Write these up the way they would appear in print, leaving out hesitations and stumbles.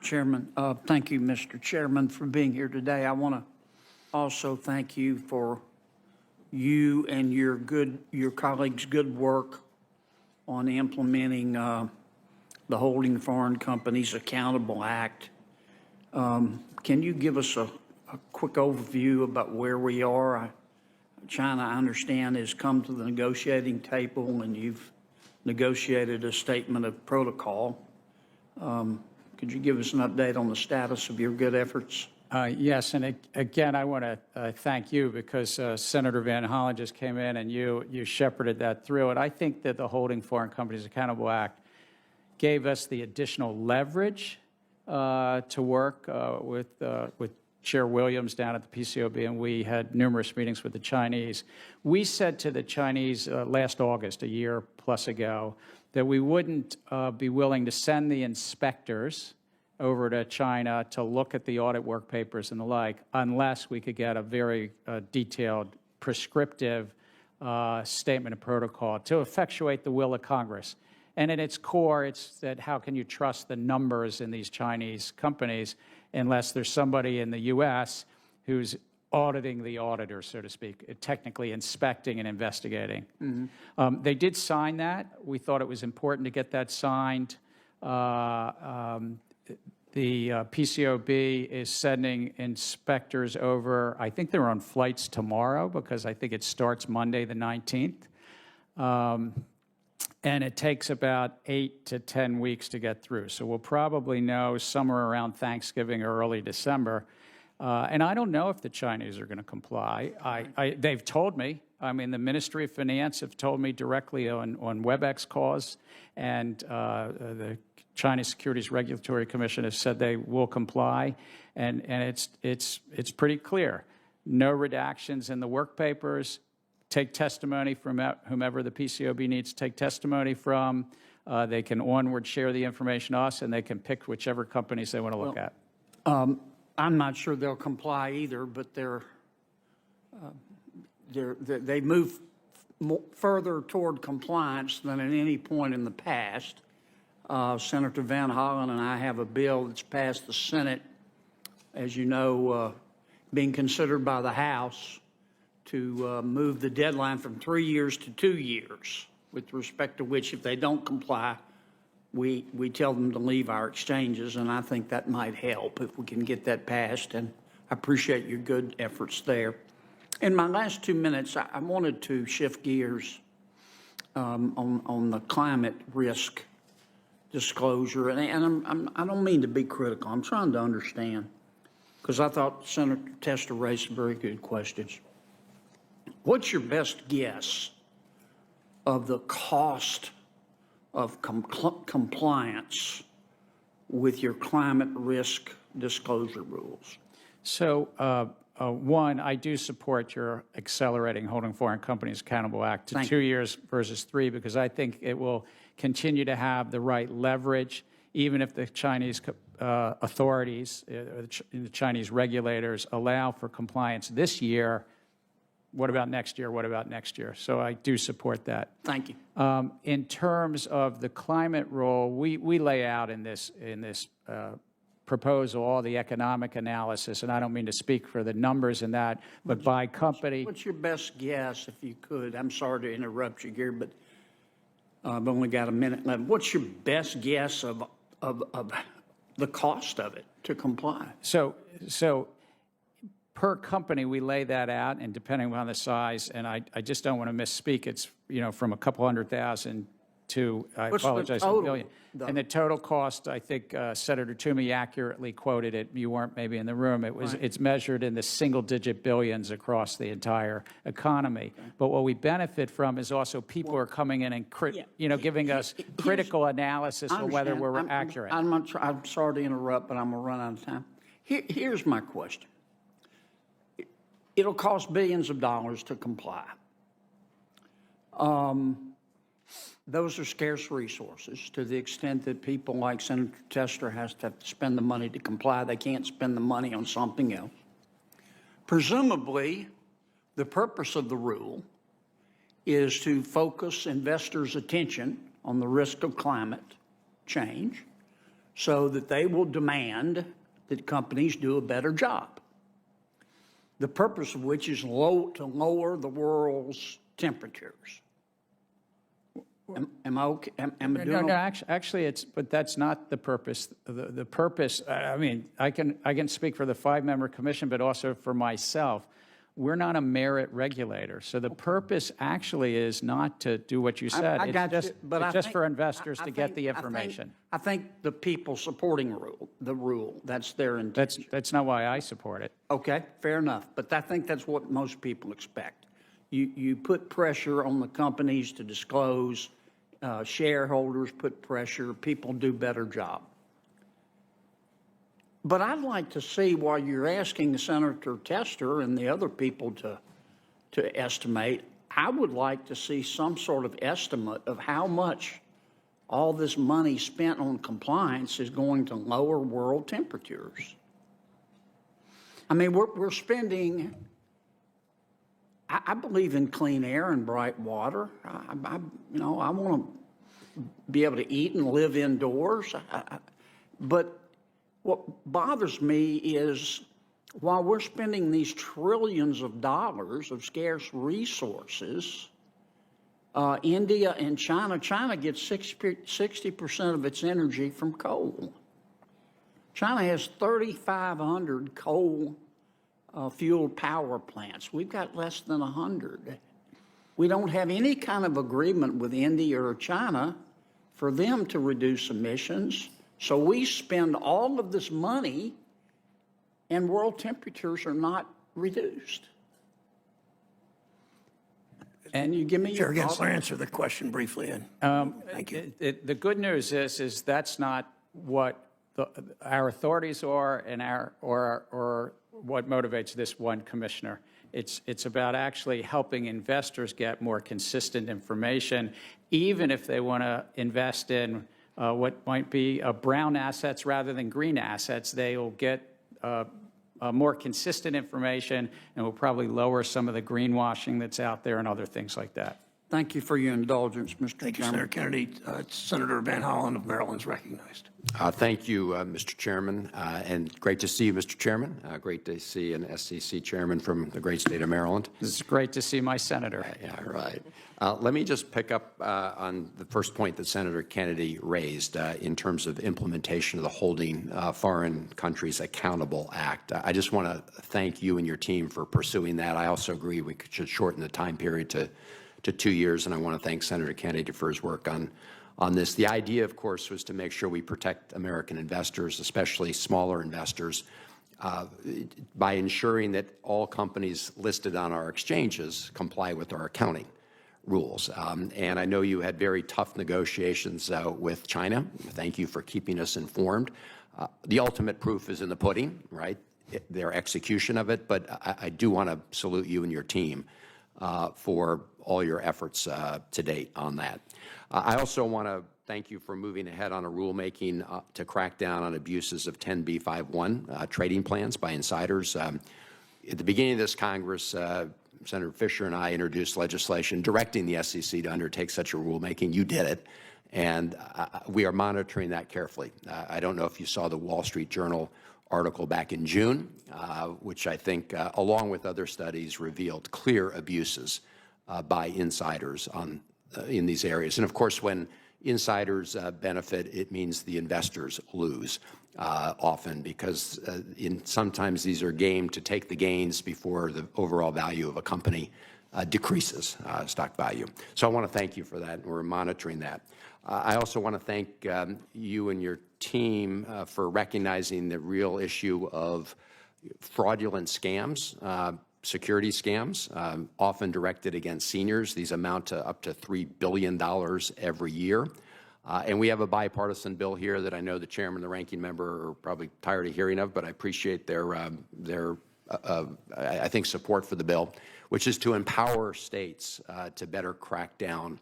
Chairman. Thank you, Mr. Chairman, for being here today. I want to also thank you for you and your colleagues' good work on implementing the Holding Foreign Companies Accountable Act. Can you give us a quick overview about where we are? China, I understand, has come to the negotiating table, and you've negotiated a statement of protocol. Could you give us an update on the status of your good efforts? Yes, and again, I want to thank you because Senator Van Hollen just came in and you shepherded that through. And I think that the Holding Foreign Companies Accountable Act gave us the additional leverage to work with Chair Williams down at the PCOB, and we had numerous meetings with the Chinese. We said to the Chinese last August, a year plus ago, that we wouldn't be willing to send the inspectors over to China to look at the audit work papers and the like unless we could get a very detailed, prescriptive statement of protocol to effectuate the will of Congress. And at its core, it's that how can you trust the numbers in these Chinese companies unless there's somebody in the U.S. who's auditing the auditor, so to speak, technically inspecting and investigating. Mm-hmm. They did sign that. We thought it was important to get that signed. The PCOB is sending inspectors over. I think they're on flights tomorrow because I think it starts Monday the 19th. And it takes about 8 to 10 weeks to get through. So we'll probably know somewhere around Thanksgiving or early December. And I don't know if the Chinese are going to comply. They've told me. I mean, the Ministry of Finance have told me directly on WebEx calls, and the China Securities Regulatory Commission has said they will comply, and it's pretty clear. No redactions in the work papers. Take testimony from whomever the PCOB needs to take testimony from. They can onward share the information to us, and they can pick whichever companies they want to look at. I'm not sure they'll comply either, but they move further toward compliance than at any point in the past. Senator Van Hollen and I have a bill that's passed the Senate, as you know, being considered by the House to move the deadline from 3 years to 2 years, with respect to which, if they don't comply, we tell them to leave our exchanges, and I think that might help if we can get that passed, and I appreciate your good efforts there. In my last 2 minutes, I wanted to shift gears on the climate risk disclosure, and I don't mean to be critical. I'm trying to understand, because I thought Senator Tester raised some very good questions. What's your best guess of the cost of compliance with your climate risk disclosure rules? So, one, I do support your accelerating Holding Foreign Companies Accountable Act to 2 years versus 3, because I think it will continue to have the right leverage, even if the Chinese authorities, the Chinese regulators allow for compliance this year. What about next year? What about next year? So I do support that. Thank you. In terms of the climate role, we lay out in this proposal all the economic analysis, and I don't mean to speak for the numbers in that, but by company. What's your best guess, if you could? I'm sorry to interrupt you here, but I've only got a minute left. What's your best guess of the cost of it to comply? So per company, we lay that out, and depending on the size, and I just don't want to misspeak, it's from a couple $100,000 to, I apologize, $1 billion. And the total cost, I think Senator Toomey accurately quoted it. You weren't maybe in the room. It's measured in the single-digit billions across the entire economy. Okay. But what we benefit from is also people are coming in and giving us critical analysis of whether we're accurate. I'm sorry to interrupt, but I'm going to run out of time. Here's my question. It'll cost billions of dollars to comply. Those are scarce resources. To the extent that people like Senator Tester have to spend the money to comply, they can't spend the money on something else. Presumably, the purpose of the rule is to focus investors' attention on the risk of climate change so that they will demand that companies do a better job. The purpose of which is to lower the world's temperatures. Am I okay? Am I doing No, okay? actually, but that's not the purpose. The purpose, I mean, I can speak for the 5-member commission, but also for myself. We're not a merit regulator. So the purpose actually is not to do what you said. It's just for investors to get the information. I think the people supporting the rule, that's their intention. That's not why I support it. Okay, fair enough. But I think that's what most people expect. You put pressure on the companies to disclose, shareholders put pressure, people do better job. But I'd like to see, while you're asking Senator Tester and the other people to estimate, I would like to see some sort of estimate of how much all this money spent on compliance is going to lower world temperatures. I mean, we're spending, I believe in clean air and bright water. I want to be able to eat and live indoors. But what bothers me is, while we're spending these trillions of dollars of scarce resources, India and China gets 60% of its energy from coal. China has 3,500 coal-fueled power plants. We've got less than 100. We don't have any kind of agreement with India or China for them to reduce emissions. So we spend all of this money and world temperatures are not reduced. And you give me your Chair thoughts? Gensler, answer the question briefly. Thank you. The good news is that's not what our authorities are or what motivates this one commissioner. It's about actually helping investors get more consistent information, even if they want to invest in what might be brown assets rather than green assets. They will get more consistent information and will probably lower some of the greenwashing that's out there and other things like that. Thank you for your indulgence, Mr. Thank you, Chairman. Senator Kennedy. Senator Van Hollen of Maryland is recognized. Thank you, Mr. Chairman, and great to see you, Mr. Chairman. Great to see an SEC chairman from the great state of Maryland. It's great to see my senator. Yeah, right. Let me just pick up on the first point that Senator Kennedy raised in terms of implementation of the Holding Foreign Countries Accountable Act. I just want to thank you and your team for pursuing that. I also agree we should shorten the time period to 2 years, and I want to thank Senator Kennedy for his work on this. The idea, of course, was to make sure we protect American investors, especially smaller investors, by ensuring that all companies listed on our exchanges comply with our accounting rules. And I know you had very tough negotiations with China. Thank you for keeping us informed. The ultimate proof is in the pudding, right? Their execution of it, but I do want to salute you and your team for all your efforts to date on that. I also want to thank you for moving ahead on a rulemaking to crack down on abuses of 10b5-1 trading plans by insiders. At the beginning of this Congress, Senator Fisher and I introduced legislation directing the SEC to undertake such a rulemaking. You did it, and we are monitoring that carefully. I don't know if you saw the Wall Street Journal article back in June, which I think, along with other studies, revealed clear abuses by insiders in these areas. And of course, when insiders benefit, it means the investors lose often, because sometimes these are gamed to take the gains before the overall value of a company decreases stock value. So I want to thank you for that, and we're monitoring that. I also want to thank you and your team for recognizing the real issue of fraudulent scams, security scams, often directed against seniors. These amount to up to $3 billion every year. And we have a bipartisan bill here that I know the chairman and the ranking member are probably tired of hearing of, but I appreciate their I think, support for the bill, which is to empower states to better crack down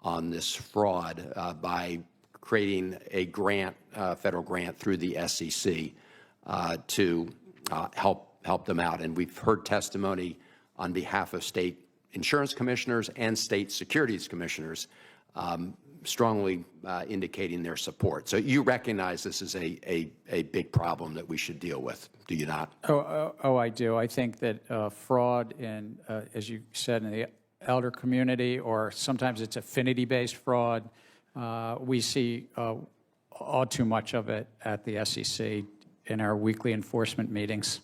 on this fraud by creating a grant, federal grant through the SEC to help them out. And we've heard testimony on behalf of state insurance commissioners and state securities commissioners strongly indicating their support. So you recognize this is a big problem that we should deal with, do you not? Oh, I do. I think that fraud in, as you said, in the elder community, or sometimes it's affinity-based fraud, we see all too much of it at the SEC in our weekly enforcement meetings.